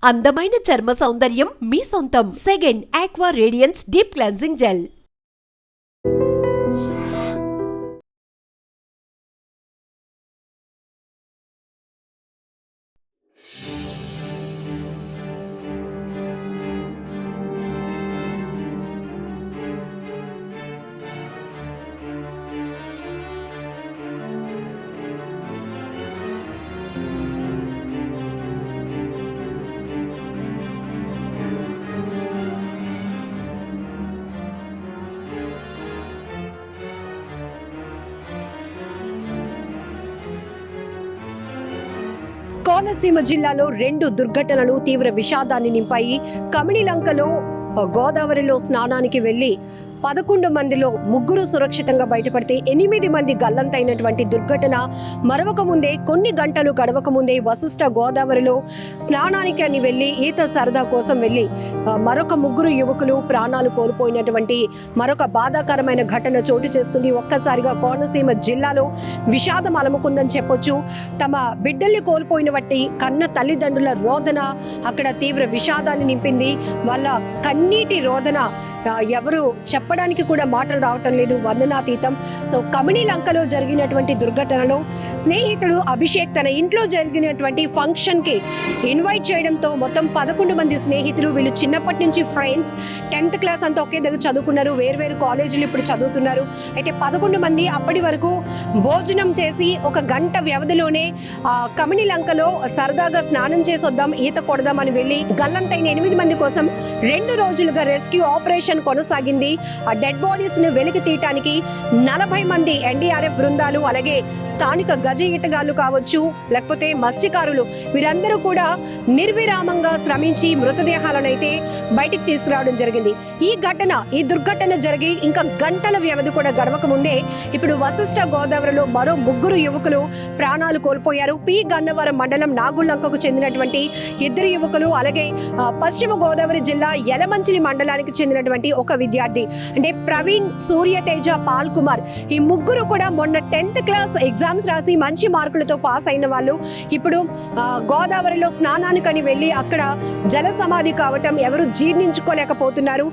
అందమైన చర్మ సౌందర్యం మీ సొంతం. Second aqua radiance deep cleansing gel. Konaseema జిల్లాలో 2 దుర్ఘటనలు తీవ్ర విషాదాన్ని నింపాయి. కమిణిలంకలో గోదావరిలో స్నానానికి వెళ్లి 11 మందిలో 3 సురక్షితంగా బయటపడితే 8 మంది గల్లంతైనటువంటి దుర్ఘటన మరొక ముందే కొన్ని గంటలు గడవక ముందే వశిష్ఠ గోదావరిలో స్నానానికి అని వెళ్లి ఈత సరదా కోసం వెళ్లి మరొక 3 యువకులు ప్రాణాలు కోల్పోయినటువంటి మరొక బాధాకరమైన ఘటన చోటు చేసుకుంది. ఒక్కసారిగా కోనసీమ జిల్లాలో విషాదం అలముకుందని చెప్పొచ్చు. తమ బిడ్డల్ని కోల్పోయిన బట్టి కన్న తల్లిదండ్రుల రోదన అక్కడ తీవ్ర విషాదాన్ని నింపింది. వాళ్ళ కన్నీటి రోదన ఎవరు చెప్పడానికి కూడా మాటలు రావటం లేదు, వర్ణనాతీతం. సో కమిణిలంకలో జరిగినటువంటి దుర్ఘటనలో స్నేహితుడు అభిషేక్ తన ఇంట్లో జరిగినటువంటి ఫంక్షన్ కి ఇన్వైట్ చేయడంతో మొత్తం 11 మంది స్నేహితులు, వీళ్ళు చిన్నప్పటి నుంచి ఫ్రెండ్స్, 10th క్లాస్ అంతా ఒకే దగ్గర చదువుకున్నారు, వేరు కాలేజీలు ఇప్పుడు చదువుతున్నారు. అయితే 11 మంది అప్పటి వరకు భోజనం చేసి 1 గంట వ్యవధిలోనే కమిణిలంకలో సరదాగా స్నానం చేసి వద్దాం, ఈత కొడదాం అని వెళ్ళి గల్లంతైన 8 మంది కోసం 2 రోజులుగా రెస్క్యూ ఆపరేషన్ కొనసాగింది. ఆ డెడ్ బాడీస్ ని వెలికి తీయటానికి 40 మంది ఎన్డీఆర్ఎఫ్ బృందాలు, అలాగే స్థానిక గజ ఈతగాళ్లు కావచ్చు, లేకపోతే మత్స్యకారులు, వీరందరూ కూడా నిర్విరామంగా శ్రమించి మృతదేహాలను అయితే బయటికి తీసుకురావడం జరిగింది. ఈ దుర్ఘటన జరిగి ఇంకా గంటల వ్యవధి కూడా గడవక ముందే ఇప్పుడు వశిష్ఠ గోదావరిలో మరో 3 యువకులు ప్రాణాలు కోల్పోయారు. పి గన్నవరం మండలం నాగుళ్లంకకు చెందినటువంటి 2 యువకులు, అలాగే పశ్చిమ గోదావరి జిల్లా యలమంచిలి మండలానికి చెందినటువంటి ఒక విద్యార్థి అంటే ప్రవీణ్, సూర్యతేజ, పాల్ కుమార్, ఈ 3 కూడా మొన్న 10th క్లాస్ ఎగ్జామ్స్ రాసి మంచి మార్కులతో పాస్ అయిన వాళ్ళు. ఇప్పుడు గోదావరిలో స్నానానికని వెళ్ళి అక్కడ జల సమాధి కావటం ఎవరు జీర్ణించుకోలేకపోతున్నారు.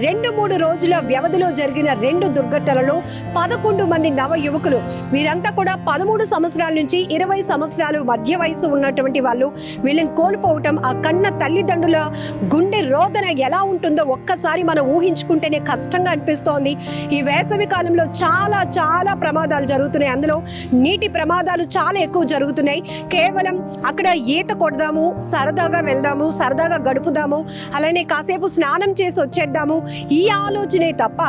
2-3 రోజుల వ్యవధిలో జరిగిన 2 దుర్ఘటనలలో 11 మంది నవ యువకులు, వీరంతా కూడా 13 సంవత్సరాల నుంచి 20 సంవత్సరాలు మధ్య వయసు ఉన్నటువంటి వాళ్ళు. వీళ్ళని కోల్పోవటం ఆ కన్న తల్లిదండ్రుల గుండె రోదన ఎలా ఉంటుందో ఒక్కసారి మనం ఊహించుకుంటేనే కష్టంగా అనిపిస్తోంది. ఈ వేసవి కాలంలో చాలా చాలా ప్రమాదాలు జరుగుతున్నాయి. అందులో నీటి ప్రమాదాలు చాలా ఎక్కువ జరుగుతున్నాయి. కేవలం అక్కడ ఈత కొడదాము, సరదాగా వెళ్దాము, సరదాగా గడుపుదాము, అలానే కాసేపు స్నానం చేసి వచ్చేద్దాము, ఈ ఆలోచనే తప్ప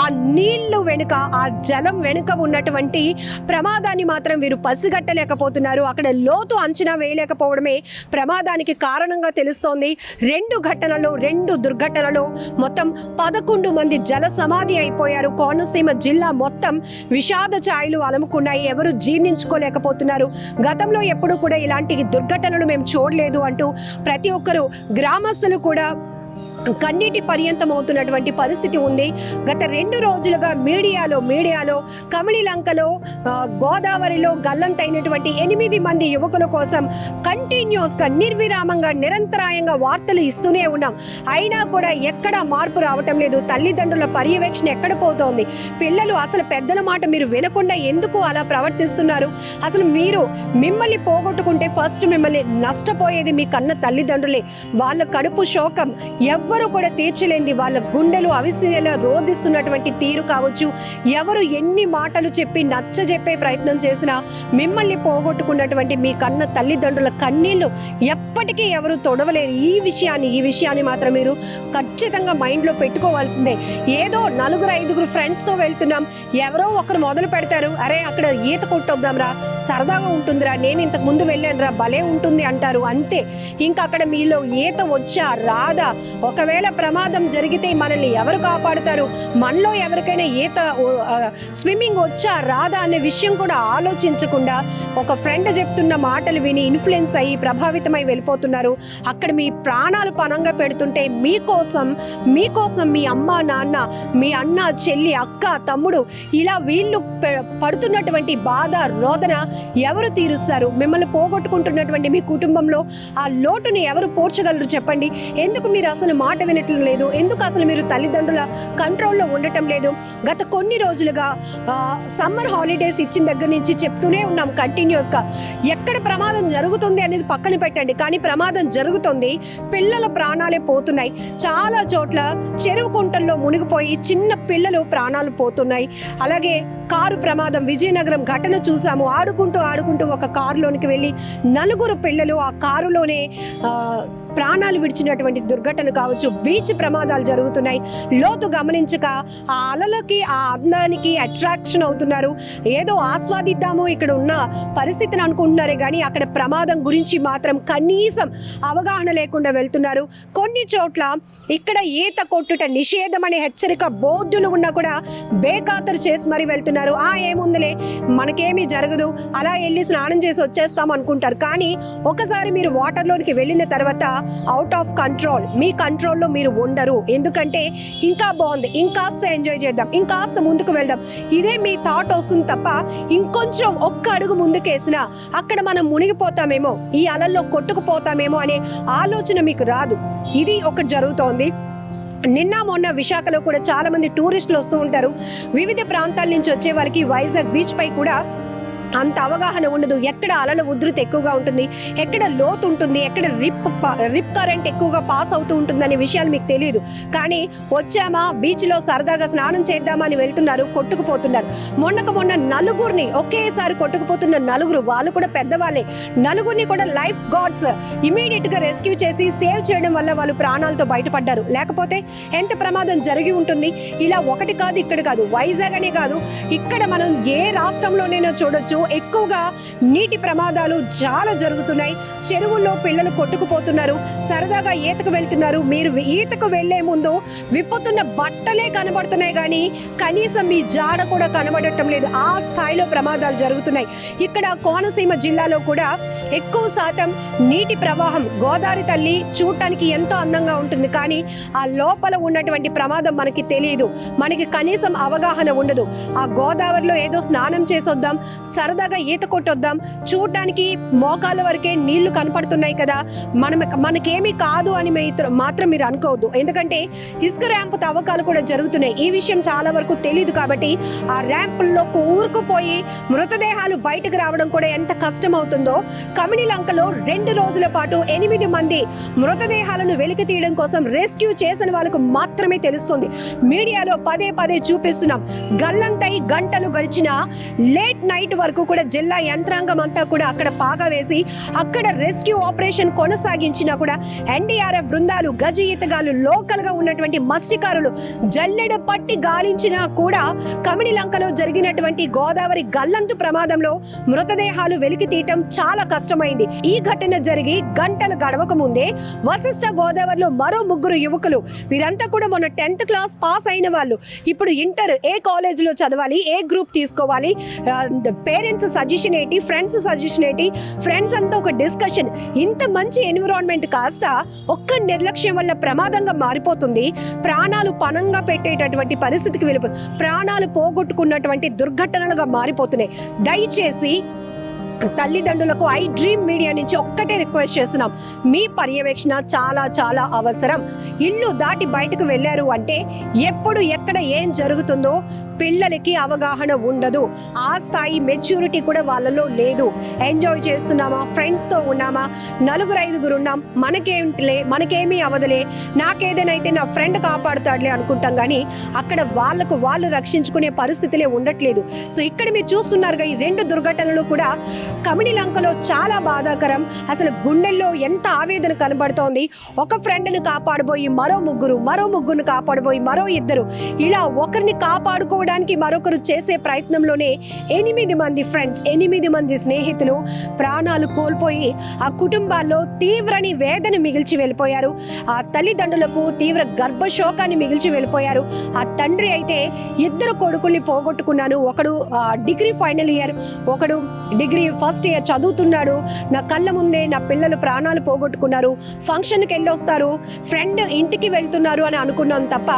ఆ నీళ్లు వెనుక, ఆ జలం వెనుక ఉన్నటువంటి ప్రమాదాన్ని మాత్రం వీరు పసిగట్టలేకపోతున్నారు. అక్కడ లోతు అంచనా వేయలేకపోవడమే ప్రమాదానికి కారణంగా తెలుస్తోంది. 2 దుర్ఘటనలో మొత్తం 11 మంది జల సమాధి అయిపోయారు. కోనసీమ జిల్లా మొత్తం విషాద ఛాయలు అలముకున్నాయి. ఎవరు జీర్ణించుకోలేకపోతున్నారు. గతంలో ఎప్పుడు కూడా ఇలాంటి దుర్ఘటనలు మేము చూడలేదు అంటూ ప్రతి ఒక్కరు, గ్రామస్తులు కూడా కన్నీటి పర్యంతం అవుతున్నటువంటి పరిస్థితి ఉంది. గత 2 రోజులుగా మీడియాలో కమిణిలంకలో గోదావరిలో గల్లంతైనటువంటి 8 మంది యువకుల కోసం కంటిన్యూస్గా నిర్విరామంగా నిరంతరాయంగా వార్తలు ఇస్తూనే ఉన్నాం. అయినా కూడా ఎక్కడ మార్పు రావటం లేదు. తల్లిదండ్రుల పర్యవేక్షణ ఎక్కడ పోతోంది? పిల్లలు అసలు పెద్దల మాట మీరు వినకుండా ఎందుకు అలా ప్రవర్తిస్తున్నారు? అసలు మిమ్మల్ని పోగొట్టుకుంటే ఫస్ట్ మిమ్మల్ని నష్టపోయేది మీ కన్న తల్లిదండ్రులే. వాళ్ళ కడుపు శోకం ఎవరు కూడా తీర్చలేంది. వాళ్ళ గుండెలు అవిసినేలా రోధిస్తున్నటువంటి తీరు కావచ్చు, ఎవరు ఎన్ని మాటలు చెప్పి నచ్చజెప్పే ప్రయత్నం చేసినా మిమ్మల్ని పోగొట్టుకున్నటువంటి మీ కన్న తల్లిదండ్రుల కన్నీళ్లు ఎప్పటికీ ఎవరు తొడవలేరు. ఈ విషయాన్ని మాత్రం మీరు ఖచ్చితంగా మైండ్లో పెట్టుకోవాల్సిందే. ఏదో 4-5 ఫ్రెండ్స్తో వెళ్తున్నాం, ఎవరో ఒకరు మొదలు పెడతారు, అరే అక్కడ ఈత కొట్టొద్దాం రా, సరదాగా ఉంటుందిరా, నేను ఇంతకు ముందు వెళ్ళాను రా, భలే ఉంటుంది అంటారు. అంతే. ఇంకా అక్కడ మీలో ఈత వచ్చా రాదా, ఒకవేళ ప్రమాదం జరిగితే మనల్ని ఎవరు కాపాడుతారు, మనలో ఎవరికైనా ఈత స్విమ్మింగ్ వచ్చా రాదా అనే విషయం కూడా ఆలోచించకుండా ఒక ఫ్రెండ్ చెప్తున్న మాటలు విని ఇన్ఫ్లుయెన్స్ అయ్యి ప్రభావితమై వెళ్ళిపోతున్నారు. అక్కడ మీ ప్రాణాలు పణంగా పెడుతుంటే మీకోసం మీ అమ్మ నాన్న, మీ అన్న చెల్లి, అక్క, తమ్ముడు ఇలా వీళ్ళు పడుతున్నటువంటి బాధ, రోదన ఎవరు తీరుస్తారు? మిమ్మల్ని పోగొట్టుకుంటున్నటువంటి మీ కుటుంబంలో ఆ లోటుని ఎవరు పోర్చగలరు చెప్పండి? ఎందుకు మీరు అసలు మాట వినటం లేదు? ఎందుకు అసలు మీరు తల్లిదండ్రుల కంట్రోల్లో ఉండటం లేదు? గత కొన్ని రోజులుగా సమ్మర్ హాలిడేస్ ఇచ్చిన దగ్గర నుంచి చెప్తూనే ఉన్నాం కంటిన్యూస్గా, ఎక్కడ ప్రమాదం జరుగుతుంది అనేది పక్కన పెట్టండి, కానీ ప్రమాదం జరుగుతుంది. పిల్లల ప్రాణాలే పోతున్నాయి. చాలా చోట్ల చెరువు కుంటల్లో మునిగిపోయి చిన్న పిల్లలు ప్రాణాలు పోతున్నాయి. అలాగే కారు ప్రమాదం, విజయనగరం ఘటన చూసాము. ఆడుకుంటూ ఒక కారులోనికి వెళ్ళి 4 పిల్లలు ఆ కారులోనే ప్రాణాలు విడిచినటువంటి దుర్ఘటన కావచ్చు. బీచ్ ప్రమాదాలు జరుగుతున్నాయి. లోతు గమనించక ఆ అలలకి, ఆ అందానికి అట్రాక్షన్ అవుతున్నారు. ఏదో ఆస్వాదిద్దాము ఇక్కడ ఉన్న పరిస్థితిని అనుకుంటున్నారే కానీ అక్కడ ప్రమాదం గురించి మాత్రం కనీసం అవగాహన లేకుండా వెళ్తున్నారు. కొన్ని చోట్ల ఇక్కడ ఈత కొట్టుట నిషేధం అనే హెచ్చరిక బోర్డులు ఉన్నా కూడా బేఖాతరు చేసి మరీ వెళ్తున్నారు. ఏముందిలే, మనకేమీ జరగదు, అలా వెళ్ళి స్నానం చేసి వచ్చేస్తాం అనుకుంటారు. కానీ ఒకసారి మీరు వాటర్లోనికి వెళ్ళిన తర్వాత అవుట్ ఆఫ్ కంట్రోల్, మీ కంట్రోల్లో మీరు ఉండరు. ఎందుకంటే ఇంకా బాగుంది, ఇంకాస్త ఎంజాయ్ చేద్దాం, ఇంకాస్త ముందుకు వెళ్దాం, ఇదే మీ థాట్ వస్తుంది తప్ప ఇంకొంచెం ఒక్క అడుగు ముందుకేసినా అక్కడ మనం మునిగిపోతామేమో, ఈ అలల్లో కొట్టుకుపోతామేమో అనే ఆలోచన మీకు రాదు. ఇది ఒకటి జరుగుతోంది. నిన్న మొన్న విశాఖలో కూడా చాలా మంది టూరిస్టులు వస్తూ ఉంటారు. వివిధ ప్రాంతాల నుంచి వచ్చే వాళ్ళకి వైజాగ్ బీచ్ పై కూడా అంత అవగాహన ఉండదు. ఎక్కడ అలల ఉధృతి ఎక్కువగా ఉంటుంది, ఎక్కడ లోతు ఉంటుంది, ఎక్కడ రిప్ కరెంట్ ఎక్కువగా పాస్ అవుతూ ఉంటుందనే విషయాలు మీకు తెలియదు. కానీ వచ్చామా బీచ్లో సరదాగా స్నానం చేద్దామా అని వెళ్తున్నారు, కొట్టుకుపోతున్నారు. మొన్న 4 ఒకేసారి కొట్టుకుపోతున్న 4, వాళ్ళు కూడా పెద్దవాళ్ళే, 4 కూడా లైఫ్ గార్డ్స్ ఇమీడియట్ గా రెస్క్యూ చేసి సేవ్ చేయడం వల్ల వాళ్ళు ప్రాణాలతో బయటపడ్డారు. లేకపోతే ఎంత ప్రమాదం జరిగి ఉంటుంది. ఇలా ఒకటి కాదు, ఇక్కడ కాదు, వైజాగ్ అనే కాదు, ఇక్కడ మనం ఏ రాష్ట్రంలోనైనా చూడొచ్చు. ఎక్కువగా నీటి ప్రమాదాలు చాలా జరుగుతున్నాయి. చెరువుల్లో పిల్లలు కొట్టుకుపోతున్నారు. సరదాగా ఈతకు వెళ్తున్నారు. మీరు ఈతకు వెళ్లే ముందు విప్పుతున్న బట్టలే కనబడుతున్నాయి కానీ కనీసం మీ జాడ కూడా కనబడటం లేదు. ఆ స్థాయిలో ప్రమాదాలు జరుగుతున్నాయి. ఇక్కడ కోనసీమ జిల్లాలో కూడా ఎక్కువ శాతం నీటి ప్రవాహం. గోదావరి తల్లి చూడటానికి ఎంతో అందంగా ఉంటుంది, కానీ ఆ లోపల ఉన్నటువంటి ప్రమాదం మనకి తెలియదు. మనకి కనీసం అవగాహన ఉండదు. ఆ గోదావరిలో ఏదో స్నానం చేసొద్దాం, సరదాగా ఈత కొట్టొద్దాం, చూడడానికి మోకాల వరకే నీళ్లు కనపడుతున్నాయి కదా, మనకేమీ కాదు అని మాత్రం మీరు అనుకోవద్దు. ఎందుకంటే ఇసుక ర్యాంపు తవ్వకాలు కూడా జరుగుతున్నాయి. ఈ విషయం చాలా వరకు తెలియదు కాబట్టి ఆ ర్యాంపుల్లో ఊరుకుపోయి మృతదేహాలు బయటకు రావడం కూడా ఎంత కష్టం అవుతుందో. కమిడిలంకలో 2 రోజుల పాటు 8 మంది మృతదేహాలను వెలికి తీయడం కోసం రెస్క్యూ చేసిన వాళ్ళకు మాత్రమే తెలుస్తుంది. మీడియాలో పదే చూపిస్తున్నాం. గల్లంతై గంటలు గడిచిన లేట్ నైట్ వరకు కూడా జిల్లా యంత్రాంగం అంతా కూడా అక్కడ పాగా వేసి అక్కడ రెస్క్యూ ఆపరేషన్ కొనసాగించినా కూడా ఎన్డీఆర్ఎఫ్ బృందాలు, గజ ఈతగాలు, లోకల్ గా ఉన్నటువంటి మత్స్యకారులు జల్లెడ పట్టి గాలించినా కూడా కమిడిలంకలో జరిగినటువంటి గోదావరి గల్లంతు ప్రమాదంలో మృతదేహాలు వెలికి తీయటం చాలా కష్టమైంది. ఈ ఘటన జరిగి గంటలు గడవక ముందే వశిష్ఠ గోదావరిలో మరో 3 యువకులు, వీరంతా కూడా మొన్న 10th క్లాస్ పాస్ అయిన వాళ్ళు, ఇప్పుడు ఇంటర్ ఏ కాలేజీలో చదవాలి, ఏ గ్రూప్ తీసుకోవాలి, పేరెంట్స్ సజెషన్ ఏంటి, ఫ్రెండ్స్ సజెషన్ ఏంటి, ఫ్రెండ్స్ అంతా ఒక డిస్కషన్. ఇంత మంచి ఎన్విరాన్మెంట్ కాస్త ఒక్క నిర్లక్ష్యం వల్ల ప్రమాదంగా మారిపోతుంది. ప్రాణాలు పణంగా పెట్టేటటువంటి పరిస్థితికి వెళ్ళిపోతుంది. ప్రాణాలు పోగొట్టుకున్నటువంటి దుర్ఘటనలుగా మారిపోతున్నాయి. దయచేసి తల్లిదండ్రులకు ఐ డ్రీమ్ మీడియా నుంచి ఒక్కటే రిక్వెస్ట్ చేస్తున్నాం, మీ పర్యవేక్షణ చాలా అవసరం. ఇల్లు దాటి బయటకు వెళ్ళారు అంటే ఎప్పుడు ఎక్కడ ఏం జరుగుతుందో పిల్లలకి అవగాహన ఉండదు. ఆ స్థాయి మెచ్యూరిటీ కూడా వాళ్ళలో లేదు. ఎంజాయ్ చేస్తున్నామా, ఫ్రెండ్స్తో ఉన్నామా, 4-5 ఉన్నాం, మనకేంటిలే, మనకేమీ అవదలే, నాకేదైతే నా ఫ్రెండ్ కాపాడుతాడులే అనుకుంటాం. కానీ అక్కడ వాళ్ళు రక్షించుకునే పరిస్థితులే ఉండట్లేదు. సో ఇక్కడ మీరు చూస్తున్నారుగా ఈ 2 దుర్ఘటనలు కూడా కమిడిలంకలో చాలా బాధాకరం. అసలు గుండెల్లో ఎంత ఆవేదన కనబడుతోంది. ఒక ఫ్రెండ్ని కాపాడబోయి మరో ముగ్గురు కాపాడబోయి మరో 2, ఇలా ఒకరిని కాపాడుకోవడానికి మరొకరు చేసే ప్రయత్నంలోనే 8 మంది ఫ్రెండ్స్, 8 మంది స్నేహితులు ప్రాణాలు కోల్పోయి ఆ కుటుంబాల్లో తీవ్రని వేదన మిగిల్చి వెళ్ళిపోయారు. ఆ తల్లిదండ్రులకు తీవ్ర గర్భశోకాన్ని మిగిల్చి వెళ్ళిపోయారు. ఆ తండ్రి అయితే 2 కొడుకుల్ని పోగొట్టుకున్నాను. ఒకడు డిగ్రీ ఫైనల్ ఇయర్, ఒకడు డిగ్రీ ఫస్ట్ ఇయర్ చదువుతున్నాడు, నా కళ్ళ ముందే నా పిల్లలు ప్రాణాలు పోగొట్టుకున్నారు, ఫంక్షన్కి వెళ్ళొస్తారు, ఫ్రెండ్ ఇంటికి వెళ్తున్నారు అని అనుకున్నాం తప్ప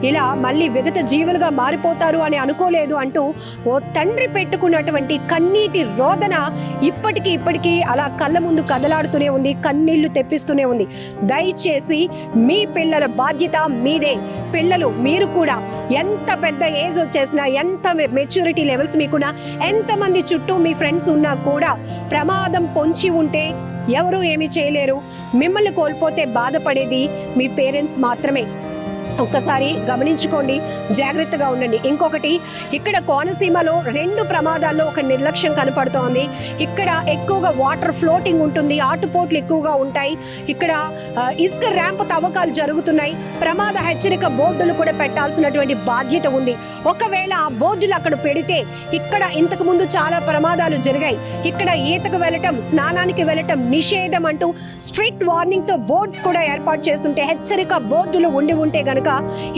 ఇలా మళ్ళీ విగత జీవులుగా మారిపోతారు అని అనుకోలేదు అంటూ ఓ తండ్రి పెట్టుకున్నటువంటి కన్నీటి రోదన ఇప్పటికీ అలా కళ్ళ ముందు కదలాడుతూనే ఉంది, కన్నీళ్లు తెప్పిస్తూనే ఉంది. దయచేసి మీ పిల్లల బాధ్యత మీదే. పిల్లలు మీరు కూడా ఎంత పెద్ద ఏజ్ వచ్చేసినా, ఎంత మెచ్యూరిటీ లెవెల్స్ మీకున్నా, ఎంతమంది చుట్టూ మీ ఫ్రెండ్స్ ఉన్నా కూడా ప్రమాదం పొంచి ఉంటే ఎవరు ఏమీ చేయలేరు. మిమ్మల్ని కోల్పోతే బాధపడేది మీ పేరెంట్స్ మాత్రమే. ఒక్కసారి గమనించుకోండి, జాగ్రత్తగా ఉండండి. ఇంకొకటి, ఇక్కడ కోనసీమలో 2 ప్రమాదాల్లో ఒక నిర్లక్ష్యం కనపడుతోంది. ఇక్కడ ఎక్కువగా వాటర్ ఫ్లోటింగ్ ఉంటుంది, ఆటుపోట్లు ఎక్కువగా ఉంటాయి. ఇక్కడ ఇసుక ర్యాంప్ తవ్వకాలు జరుగుతున్నాయి. ప్రమాద హెచ్చరిక బోర్డులు కూడా పెట్టాల్సినటువంటి బాధ్యత ఉంది. ఒకవేళ ఆ బోర్డులు అక్కడ పెడితే, ఇక్కడ ఇంతకు ముందు చాలా ప్రమాదాలు జరిగాయి, ఇక్కడ ఈతకు వెళ్ళటం, స్నానానికి వెళ్ళటం నిషేధం అంటూ స్ట్రిక్ట్ వార్నింగ్ తో బోర్డ్స్ కూడా ఏర్పాటు చేస్తుంటే, హెచ్చరిక బోర్డులు ఉంటే గనక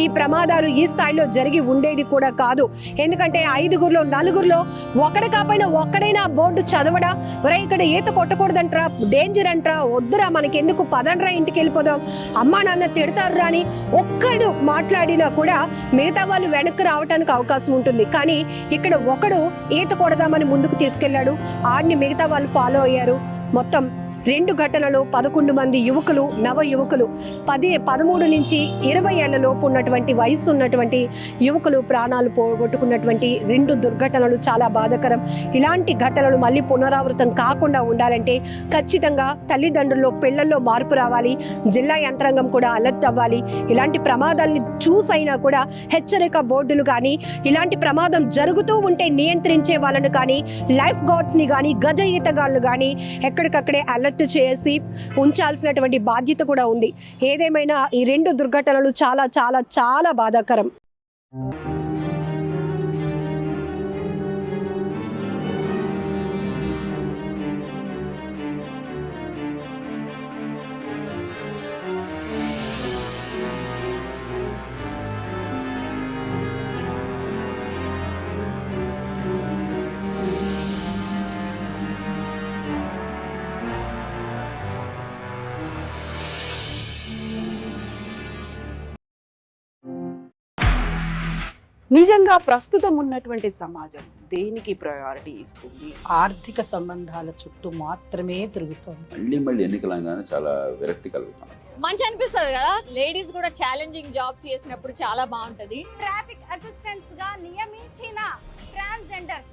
ఈ ప్రమాదాలు ఈ స్థాయిలో జరిగి ఉండేది కూడా కాదు. ఎందుకంటే 5గురిలో 4గురిలో ఒకటి కాకపోయినా ఒక్కడైనా బోర్డు చదవడా, ఒరే ఇక్కడ ఈత కొట్టకూడదంట్రా, డేంజర్ అంట్రా, వద్దురా మనకెందుకు, పదండ్రా ఇంటికి వెళ్ళిపోదాం, అమ్మా నాన్న తిడతారురా అని ఒక్కడు మాట్లాడినా కూడా మిగతా వాళ్ళు వెనక్కి రావడానికి అవకాశం ఉంటుంది. కానీ ఇక్కడ ఒకడు ఈత కొడదామని ముందుకు తీసుకెళ్లాడు, ఆడిని మిగతా వాళ్ళు ఫాలో అయ్యారు. మొత్తం 2 ఘటనలు 11 మంది యువకులు, నవ యువకులు, 13 నుంచి 20 ఏళ్ల లోపు ఉన్నటువంటి వయసు ఉన్నటువంటి యువకులు ప్రాణాలు పోగొట్టుకున్నటువంటి 2 దుర్ఘటనలు చాలా బాధాకరం. ఇలాంటి ఘటనలు మళ్ళీ పునరావృతం కాకుండా ఉండాలంటే ఖచ్చితంగా తల్లిదండ్రుల్లో, పిల్లల్లో మార్పు రావాలి. జిల్లా యంత్రాంగం కూడా అలర్ట్ అవ్వాలి. ఇలాంటి ప్రమాదాలని చూసైనా కూడా హెచ్చరిక బోర్డులు కానీ, ఇలాంటి ప్రమాదం జరుగుతూ ఉంటే నియంత్రించే వాళ్ళను కానీ, లైఫ్ గార్డ్స్ని కానీ, గజ ఈతగాళ్ళు కానీ ఎక్కడికక్కడే అలర్ట్ చేసి ఉంచాల్సినటువంటి బాధ్యత కూడా ఉంది. ఏదేమైనా ఈ 2 దుర్ఘటనలు చాలా చాలా చాలా బాధాకరం. నిజంగా ప్రస్తుతం ఉన్నటువంటి సమాజం దేనికి ప్రయారిటీ ఇస్తుంది? ఆర్థిక సంబంధాల చుట్టూ మాత్రమే తిరుగుతోంది. మళ్ళీ ఎన్నికలంగానే చాలా విరక్తి కలుగుతాం. మంచి అనిపిస్తుంది కదా, లేడీస్ కూడా ఛాలెంజింగ్ జాబ్స్ చేసినప్పుడు చాలా బాగుంటది. ట్రాఫిక్ అసిస్టెంట్స్ గా నియమించిన ట్రాన్స్జెండర్స్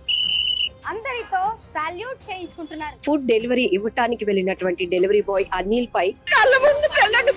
అందరితో సాల్యూట్ చేయించుకుంటున్నారు. ఫుడ్ డెలివరీ ఇవ్వటానికి వెళ్ళినటువంటి డెలివరీ బాయ్ అనిల్ పై కళ్ళ ముందు పెళ్ళండి